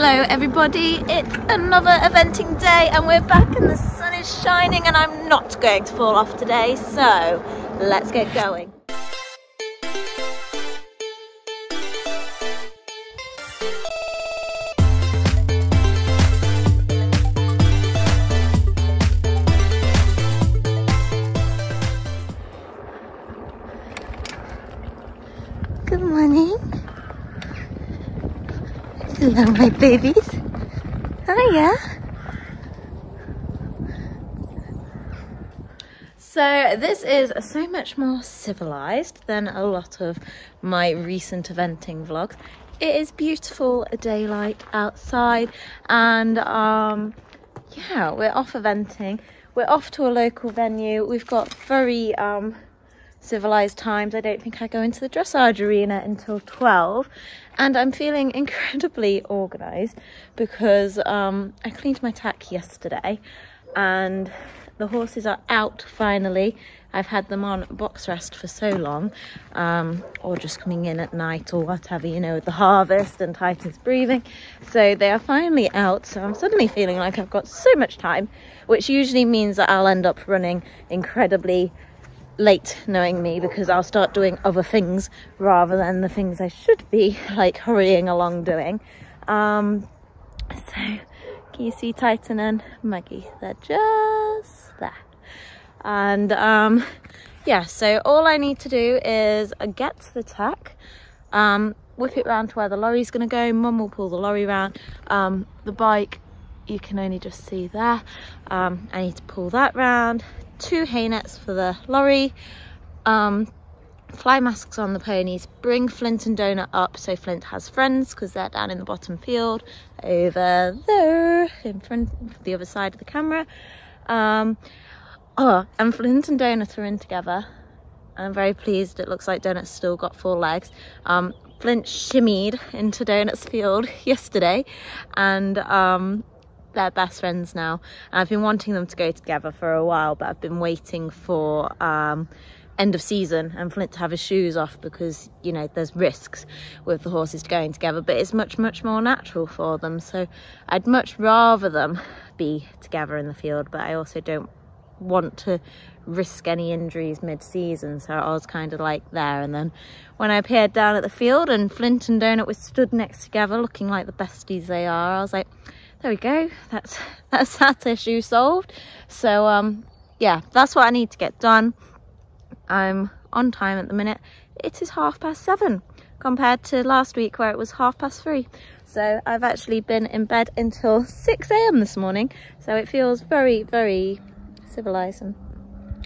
Hello everybody, it's another eventing day and we're back and the sun is shining and I'm not going to fall off today, so let's get going. Good morning. Hello my babies. Hiya. So this is so much more civilized than a lot of my recent eventing vlogs. It is beautiful daylight outside and yeah, we're off eventing. We're off to a local venue. We've got very civilized times. I don't think I go into the dressage arena until 12 and I'm feeling incredibly organized because I cleaned my tack yesterday and the horses are out finally. I've had them on box rest for so long, or just coming in at night or whatever, you know, with the harvest and Titan's breathing. So they are finally out, so I'm suddenly feeling like I've got so much time, which usually means that I'll end up running incredibly late, knowing me, because I'll start doing other things rather than the things I should be like hurrying along doing. So can you see Titan and Maggie? They're just there. And yeah, so all I need to do is get to the tack, whip it round to where the lorry's going to go. Mum will pull the lorry round. The bike you can only just see there. I need to pull that round. 2 hay nets for the lorry, fly masks on the ponies, bring Flint and Donut up so Flint has friends because they're down in the bottom field over there in front, the other side of the camera. And Flint and Donut are in together. I'm very pleased. It looks like Donut's still got 4 legs. Flint shimmied into Donut's field yesterday and they're best friends now. And I've been wanting them to go together for a while, but I've been waiting for end of season and Flint to have his shoes off because, you know, there's risks with the horses going together, but it's much more natural for them. So I'd much rather them be together in the field, but I also don't want to risk any injuries mid-season, so I was kind of like there. And then when I appeared down at the field and Flint and Donut were stood next together looking like the besties they are, I was like, there we go, that's that issue solved. So yeah, that's what I need to get done. I'm on time at the minute. It is 7:30 compared to last week where it was 3:30. So I've actually been in bed until 6 AM this morning, so it feels very civilized and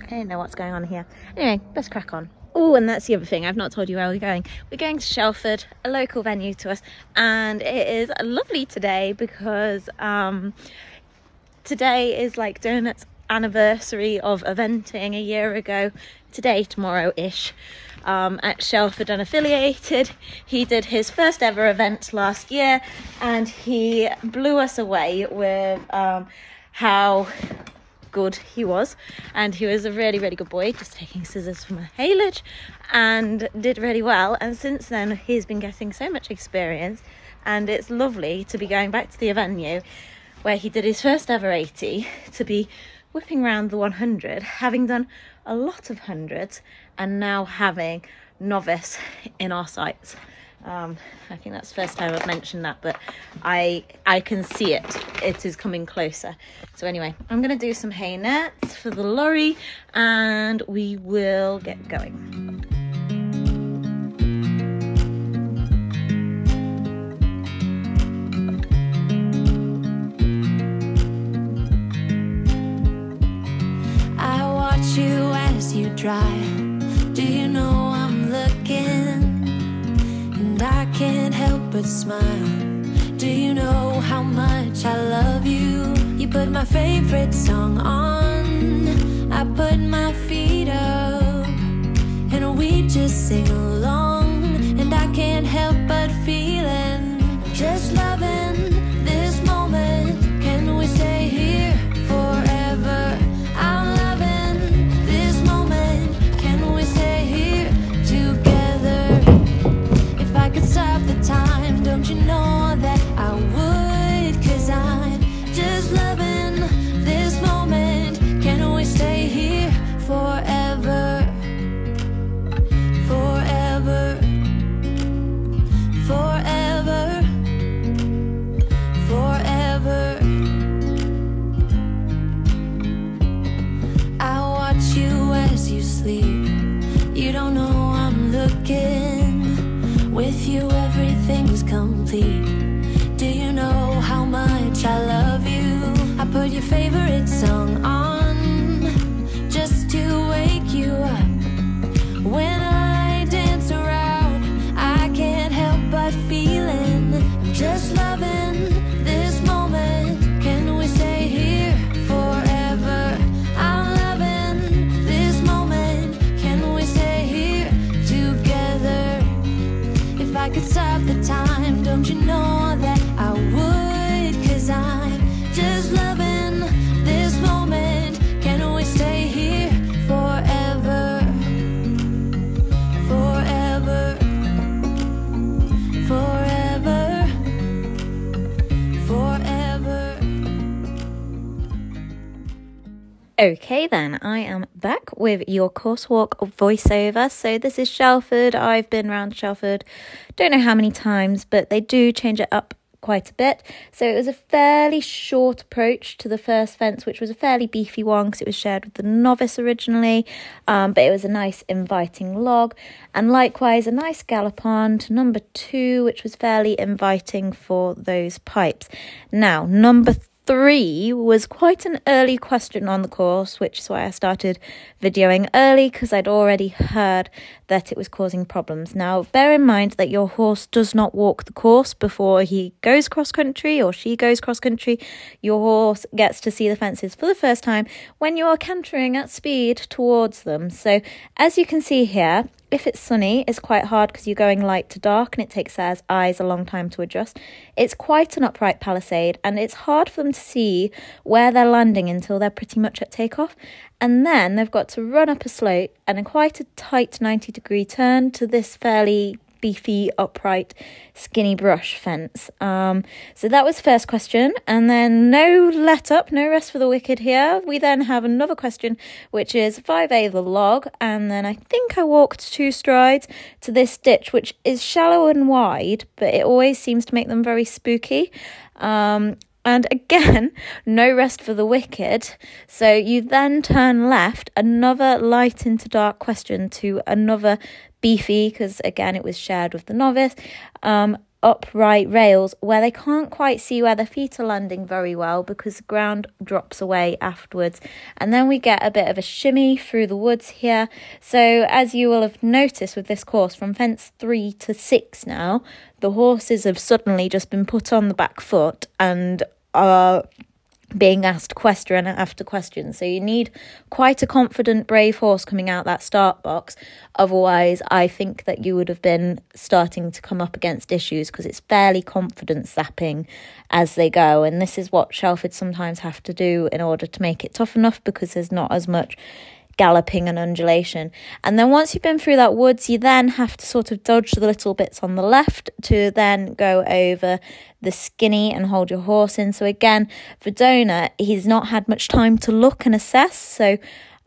I don't know what's going on here. Anyway, let's crack on. Oh, and that's the other thing, I've not told you where we're going. We're going to Shelford, a local venue to us, and it is lovely today because today is like Donut's anniversary of eventing a year ago. Today, tomorrow-ish, at Shelford Unaffiliated. He did his first ever event last year and he blew us away with how good he was, and he was a really good boy, just taking scissors from a haylage, and did really well. And since then he's been getting so much experience and it's lovely to be going back to the venue where he did his first ever 80 to be whipping around the 100, having done a lot of hundreds and now having novice in our sights. I think that's the first time I've mentioned that, but I can see it is coming closer. So anyway, I'm going to do some hay nets for the lorry and we will get going. I watch you as you drive. Do you know I'm looking? I can't help but smile. Do you know how much I love you? You put my favorite song on, I put my feet up, and we just sing along. And I can't help but feeling, just loving this moment. Can we stay here forever? I'm loving this moment. Can we stay here together? If I could stop the time, don't you know that I would? Okay then, I am back with your course walk voiceover. So this is Shelford. I've been around Shelford, don't know how many times, but they do change it up quite a bit. So it was a fairly short approach to the first fence, which was a fairly beefy one because it was shared with the novice originally, but it was a nice inviting log, and likewise a nice gallop on to number 2, which was fairly inviting for those pipes. Now number 3 was quite an early question on the course, which is why I started videoing early, because I'd already heard that it was causing problems. Now, bear in mind that your horse does not walk the course before he goes cross-country or she goes cross-country. Your horse gets to see the fences for the first time when you are cantering at speed towards them. So, as you can see here, if it's sunny, it's quite hard because you're going light to dark and it takes their eyes a long time to adjust. It's quite an upright palisade and it's hard for them to see where they're landing until they're pretty much at takeoff. And then they've got to run up a slope and a quite a tight 90-degree turn to this fairly beefy, upright, skinny brush fence. So that was the first question, and then no let up, no rest for the wicked here. We then have another question, which is 5A the log, and then I think I walked 2 strides to this ditch, which is shallow and wide, but it always seems to make them very spooky. And again, no rest for the wicked. So you then turn left, another light into dark question to another beefy, because again, it was shared with the novice, upright rails where they can't quite see where their feet are landing very well because the ground drops away afterwards. And then we get a bit of a shimmy through the woods here. So as you will have noticed with this course, from fence 3 to 6 now, the horses have suddenly just been put on the back foot and are being asked question after question. So you need quite a confident, brave horse coming out that start box. Otherwise, I think that you would have been starting to come up against issues because it's fairly confidence zapping as they go. And this is what Shelford sometimes have to do in order to make it tough enough, because there's not as much galloping and undulation. And then once you've been through that woods, you then have to sort of dodge the little bits on the left to then go over the skinny and hold your horse in. So again, for Donor, he's not had much time to look and assess, so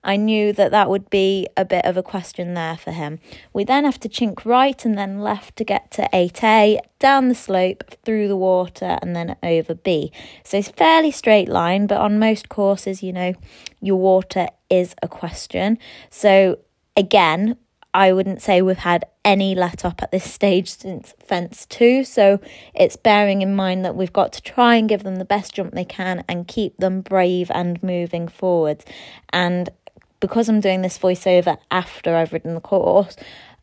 I knew that that would be a bit of a question there for him. We then have to chink right and then left to get to 8A, down the slope, through the water, and then over B. So it's fairly straight line, but on most courses, you know, your water is a question. So again, I wouldn't say we've had any let up at this stage since fence 2. So it's bearing in mind that we've got to try and give them the best jump they can and keep them brave and moving forwards. And because I'm doing this voiceover after I've ridden the course,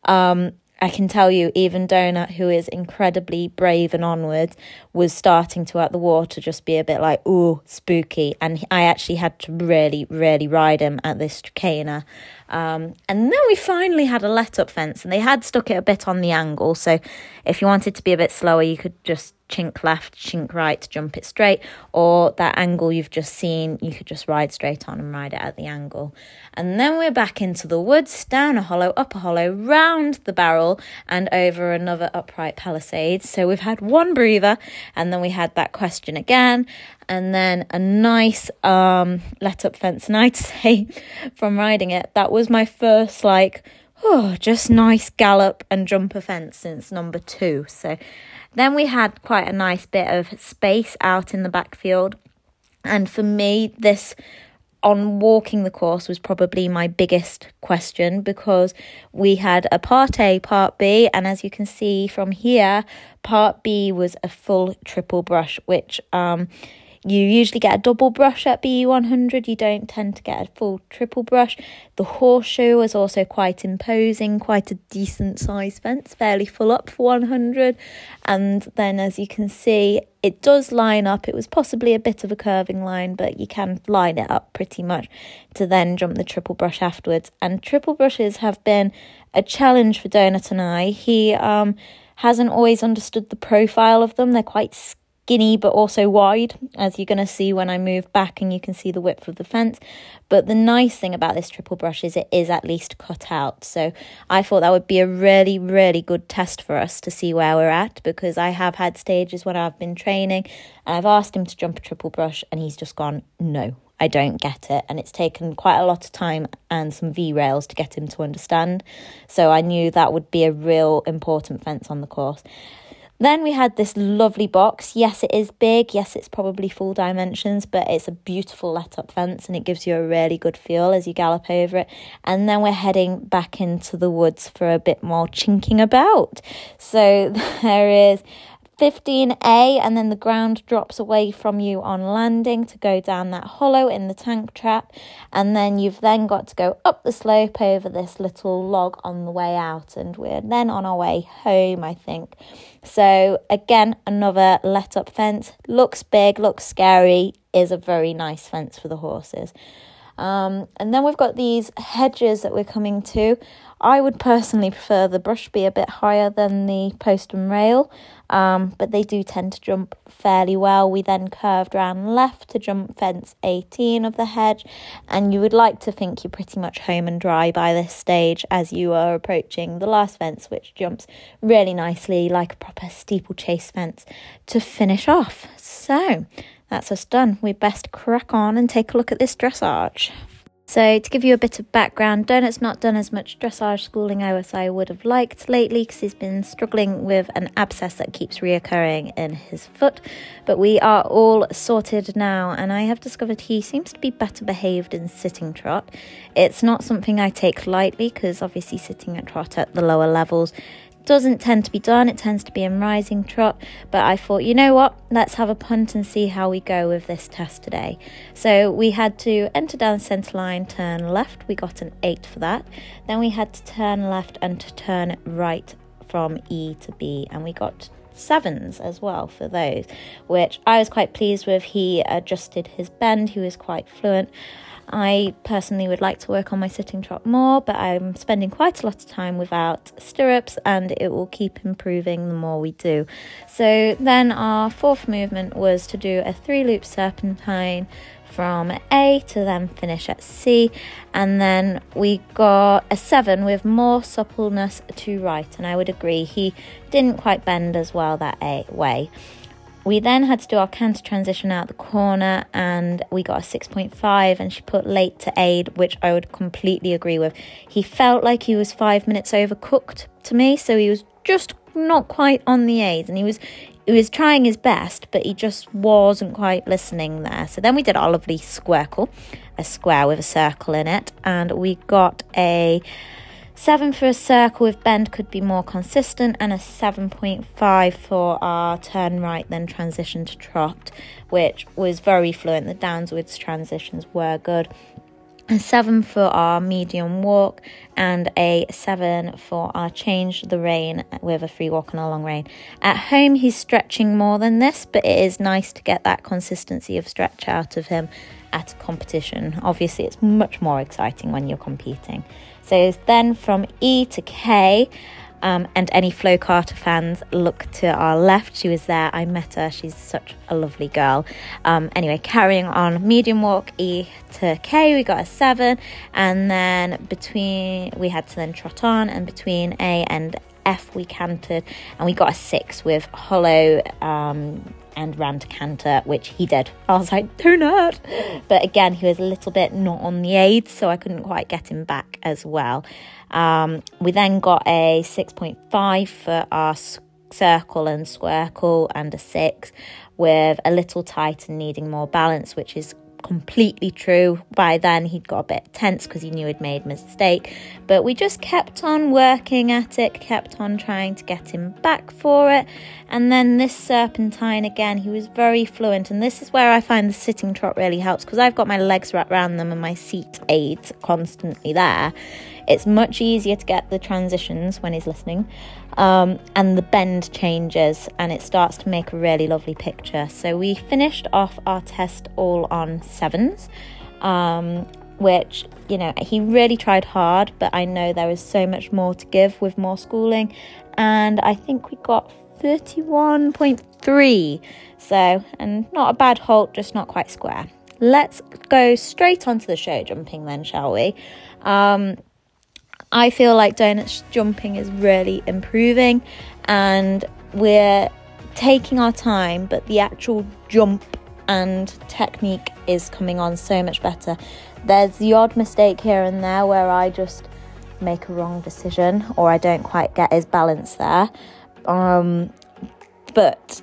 I can tell you even Donut, who is incredibly brave and onwards, was starting to at the water just be a bit like, ooh, spooky. And I actually had to really, really ride him at this chicaner. And then we finally had a let-up fence, and they had stuck it a bit on the angle. So if you wanted to be a bit slower, you could just chink left, chink right to jump it straight, or that angle you've just seen, you could just ride straight on and ride it at the angle. And then we're back into the woods, down a hollow, up a hollow, round the barrel, and over another upright palisade. So we've had one breather, and then we had that question again, and then a nice let-up fence. And I'd say from riding it, that was my first, like, oh, just nice gallop and jump a fence since number 2. So then we had quite a nice bit of space out in the backfield. And for me, this on walking the course was probably my biggest question, because we had a part A, part B, and as you can see from here, part B was a full triple brush, which you usually get a double brush at BE100. You don't tend to get a full triple brush. The horseshoe was also quite imposing, quite a decent size fence, fairly full up for 100. And then as you can see, it does line up. It was possibly a bit of a curving line, but you can line it up pretty much to then jump the triple brush afterwards. And triple brushes have been a challenge for Donut and I. He hasn't always understood the profile of them. They're quite skinny but also wide, as you're going to see when I move back and you can see the width of the fence. But the nice thing about this triple brush is it is at least cut out. So I thought that would be a really, really good test for us to see where we're at, because I have had stages when I've been training and I've asked him to jump a triple brush and he's just gone, no, I don't get it. And it's taken quite a lot of time and some V-rails to get him to understand. So I knew that would be a real important fence on the course. Then we had this lovely box. Yes, it is big. Yes, it's probably full dimensions, but it's a beautiful let-up fence and it gives you a really good feel as you gallop over it. And then we're heading back into the woods for a bit more chinking about. So there is 15A, and then the ground drops away from you on landing to go down that hollow in the tank trap, and then you've then got to go up the slope over this little log on the way out, and we're then on our way home, I think. So again, another let up fence. Looks big, looks scary, is a very nice fence for the horses. And then we've got these hedges that we're coming to. I would personally prefer the brush be a bit higher than the post and rail, but they do tend to jump fairly well. We then curved around left to jump fence 18 of the hedge, and you would like to think you're pretty much home and dry by this stage as you are approaching the last fence, which jumps really nicely like a proper steeplechase fence to finish off. So that's us done. We best crack on and take a look at this dressage. So to give you a bit of background, Donut's not done as much dressage schooling as I would have liked lately because he's been struggling with an abscess that keeps reoccurring in his foot. But we are all sorted now, and I have discovered he seems to be better behaved in sitting trot. It's not something I take lightly because obviously sitting at trot at the lower levels doesn't tend to be done. It tends to be in rising trot, but I thought, you know what, let's have a punt and see how we go with this test today. So we had to enter down the centre line, turn left. We got an 8 for that. Then we had to turn left and to turn right from E to B, and we got 7s as well for those, which I was quite pleased with. He adjusted his bend, he was quite fluent. I personally would like to work on my sitting trot more, but I'm spending quite a lot of time without stirrups, and it will keep improving the more we do. So then our fourth movement was to do a 3-loop serpentine from A to then finish at C, and then we got a 7 with more suppleness to right, and I would agree he didn't quite bend as well that way. We then had to do our canter transition out the corner, and we got a 6.5, and she put late to aid, which I would completely agree with. He felt like he was 5 minutes overcooked to me, so he was just not quite on the aids, and he was trying his best, but he just wasn't quite listening there. So then we did our lovely squircle, a square with a circle in it, and we got a 7 for a circle with bend could be more consistent, and a 7.5 for our turn right then transition to trot, which was very fluent. The downwards transitions were good. A 7 for our medium walk, and a 7 for our change the rein with a free walk and a long rein. At home he's stretching more than this, but it is nice to get that consistency of stretch out of him at a competition. Obviously it's much more exciting when you're competing. So then from E to K, and any Flo Carter fans, look to our left. She was there. I met her. She's such a lovely girl. Anyway, carrying on, medium walk, E to K, we got a 7. And then we had to then trot on, and between A and F we cantered, and we got a 6 with hollow and ran to canter, which he did. I was like, donut! But again, he was a little bit not on the aids, so I couldn't quite get him back as well. We then got a 6.5 for our circle and squircle, and a 6 with a little tight and needing more balance, which is completely true. By then he'd got a bit tense because he knew he'd made a mistake, but we just kept on working at it, kept on trying to get him back for it. And then this serpentine, again, he was very fluent, and this is where I find the sitting trot really helps, because I've got my legs wrapped around them and my seat aids constantly there. It's much easier to get the transitions when he's listening, and the bend changes, and it starts to make a really lovely picture. So we finished off our test all on 7s, which, you know, he really tried hard, but I know there is so much more to give with more schooling, and I think we got 31.3, so, and not a bad halt, just not quite square. Let's go straight onto the show jumping then, shall we? I feel like Donut's jumping is really improving, and we're taking our time, but the actual jump and technique is coming on so much better. There's the odd mistake here and there where I just make a wrong decision or I don't quite get his balance there, but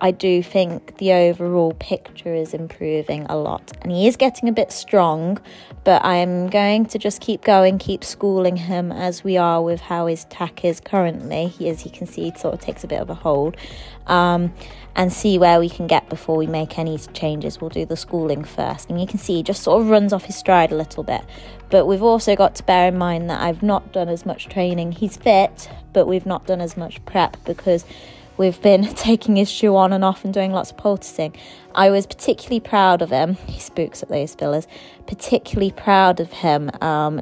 I do think the overall picture is improving a lot, and he is getting a bit strong, but I'm going to just keep going, keep schooling him as we are with how his tack is currently. As you can see, it sort of takes a bit of a hold, and see where we can get before we make any changes. We'll do the schooling first, and you can see he just sort of runs off his stride a little bit, but we've also got to bear in mind that I've not done as much training. He's fit, but we've not done as much prep because we've been taking his shoe on and off and doing lots of poulticing. I was particularly proud of him. He spooks at those fillers. Particularly proud of him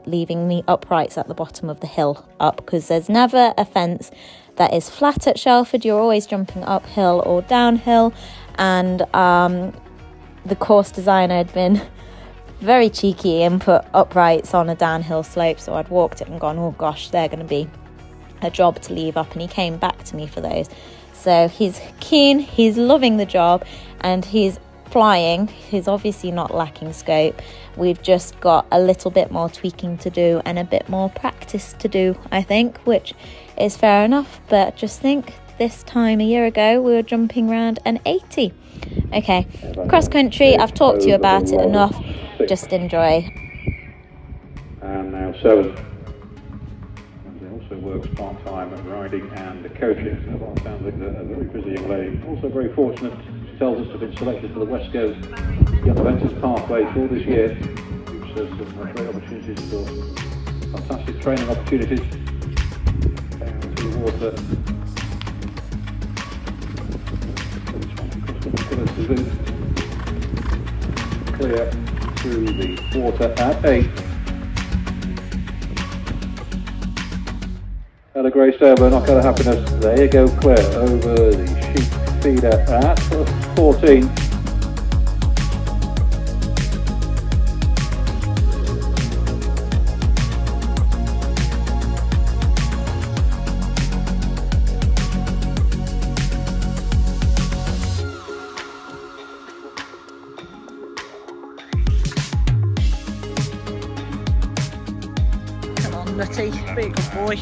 leaving the uprights at the bottom of the hill up, because there's never a fence that is flat at Shelford. You're always jumping uphill or downhill, and the course designer had been very cheeky and put uprights on a downhill slope, so I'd walked it and gone, oh gosh, they're going to be a job to leave up, and he came back to me for those. So he's keen, he's loving the job, and he's flying. He's obviously not lacking scope. We've just got a little bit more tweaking to do and a bit more practice to do, I think, which is fair enough. But just think, this time a year ago we were jumping around an 80. Okay, cross country, I've talked to you about it enough, just enjoy. And now 7. Works part-time at riding and coaching, so that sounds like a very busy young lady. Also very fortunate, she tells us, to have been selected for the West Coast Young Adventures Pathway for this year, which has some great opportunities for fantastic training opportunities down to the water. Clear through the water at 8. Ella Grace over, Knockout of Happiness, there you go, clear over the sheep feeder at 14. Come on, Nutty, be a good boy.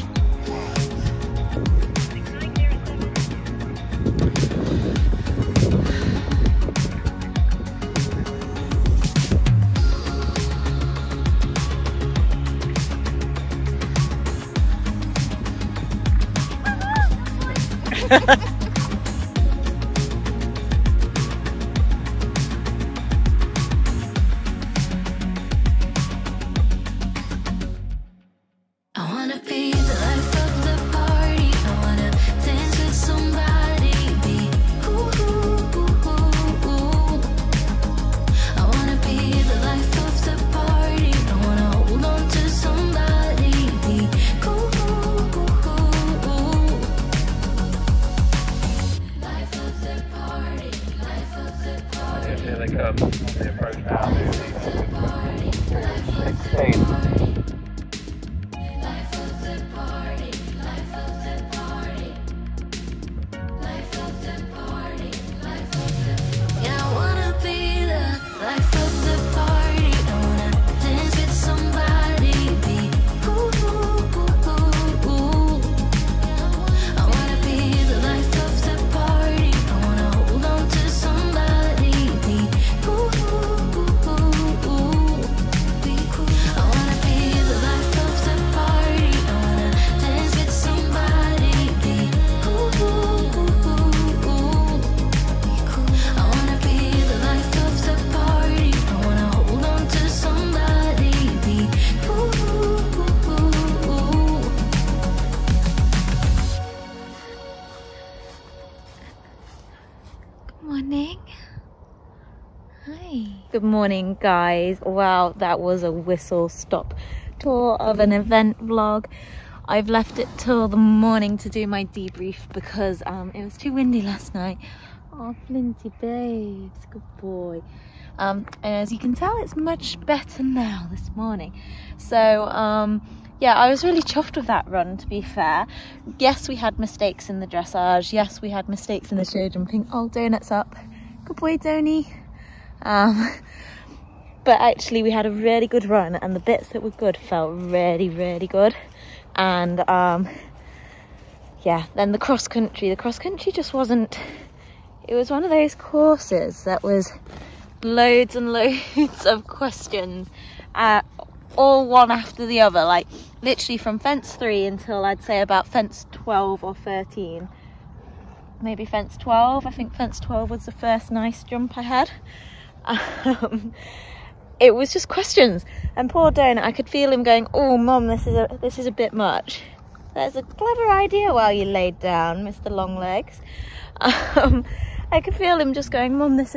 I wanna be the life of the party. I wanna dance with somebody. Be ooh. I wanna be the life of the party. I wanna hold on to somebody. Be cool. Life of the party. Life of the party. Here they come on the approach now. Life of the party. Life of the 16. party. Life of the party, life of the party, life of the party, life of the. Yeah, I wanna be the life of the party. I wanna dance with somebody. Be ooh. I wanna be the life of the party. I wanna hold on to somebody. Be ooh. Be cool. I wanna be the life of the party. I wanna dance with somebody. Be ooh. Be cool. I wanna be the life of the party. I wanna hold on to somebody. Be ooh. Good morning. Hi. Good morning, guys. Wow, that was a whistle-stop tour of an event vlog. I've left it till the morning to do my debrief because it was too windy last night. Oh, Flinty babes, good boy. And as you can tell, it's much better now this morning. So yeah, I was really chuffed with that run, to be fair. Yes, we had mistakes in the dressage. Yes, we had mistakes in the show jumping. Oh, Donut's up. Good boy, Donny. but actually we had a really good run, and the bits that were good felt really, really good. And yeah, then the cross country just wasn't, it was one of those courses that was loads and loads of questions, all one after the other, like literally from fence 3 until I'd say about fence 12 or 13, maybe fence 12. I think fence 12 was the first nice jump I had. It was just questions, and poor Donut, I could feel him going, oh mum, this is a bit much. There's a clever idea while you laid down, Mr. Longlegs. I could feel him just going, mum, this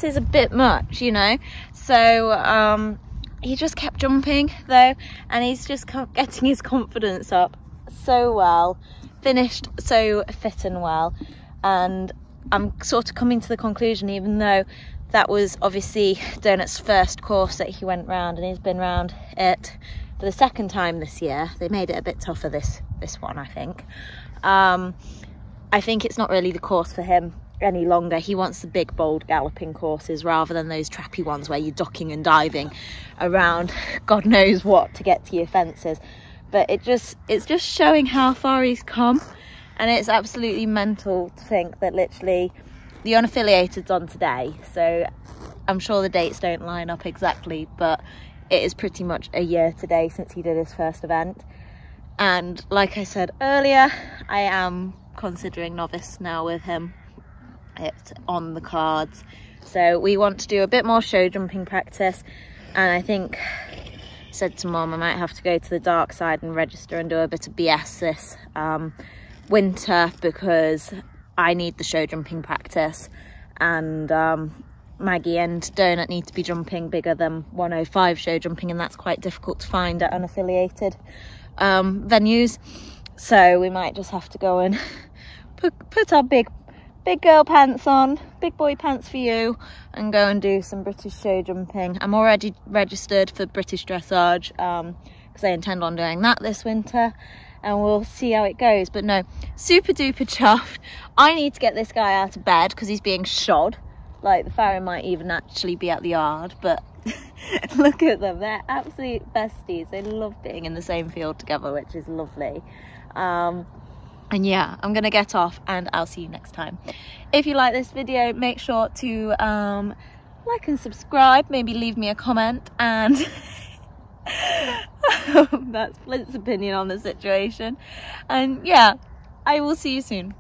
is a bit much, you know. So he just kept jumping though, and he's just getting his confidence up so well, finished so fit and well. And I'm sort of coming to the conclusion, even though that was obviously Donut's first course that he went round, and he's been round it for the second time this year. They made it a bit tougher this one, I think. I think it's not really the course for him any longer. He wants the big, bold galloping courses rather than those trappy ones where you're ducking and diving around God knows what to get to your fences. But it's just showing how far he's come, and it's absolutely mental to think that literally the unaffiliated's on today, so I'm sure the dates don't line up exactly, but it is pretty much a year today since he did his first event. And like I said earlier, I am considering novice now with him. It's on the cards. So we want to do a bit more show jumping practice, and I think I said to Mum I might have to go to the dark side and register and do a bit of BS this winter, because I need the show jumping practice, and Maggie and Donut need to be jumping bigger than 105 show jumping, and that's quite difficult to find at unaffiliated venues. So we might just have to go and put our big girl pants on, big boy pants for you, and go and do some British show jumping. I'm already registered for British Dressage because I intend on doing that this winter, and we'll see how it goes. But no, super duper chuffed. I need to get this guy out of bed because he's being shod. Like, the farrier might even actually be at the yard, but look at them, they're absolute besties. They love being in the same field together, which is lovely. And yeah, I'm gonna get off, and I'll see you next time. If you like this video, make sure to like and subscribe, maybe leave me a comment, and that's Flint's opinion on the situation. And yeah, I will see you soon.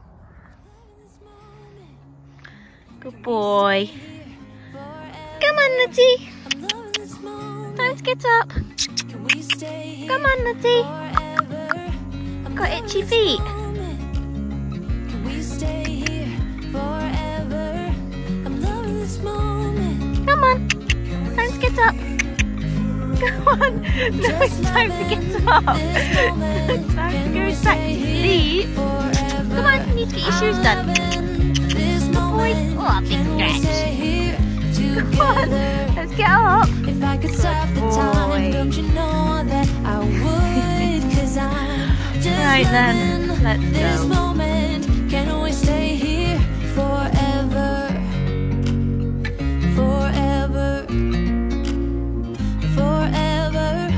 Good boy. Come on, Nutty. Time to get up. Come on, Nutty. Got itchy feet. Come on. Time to get up. Come on. No, it's time to get up. It's time to go back to sleep. Come on, you need to get your shoes done. Good boy. Oh, big stretch. Come on, let's get up. If I could stop the time, don't you know that I would? 'Cause I'm just right then, let's go. This moment, can we stay here forever? Forever. Forever.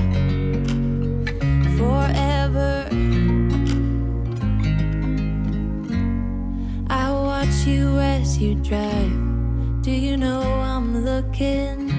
Forever. I watch you as you drive. Do you know I'm looking?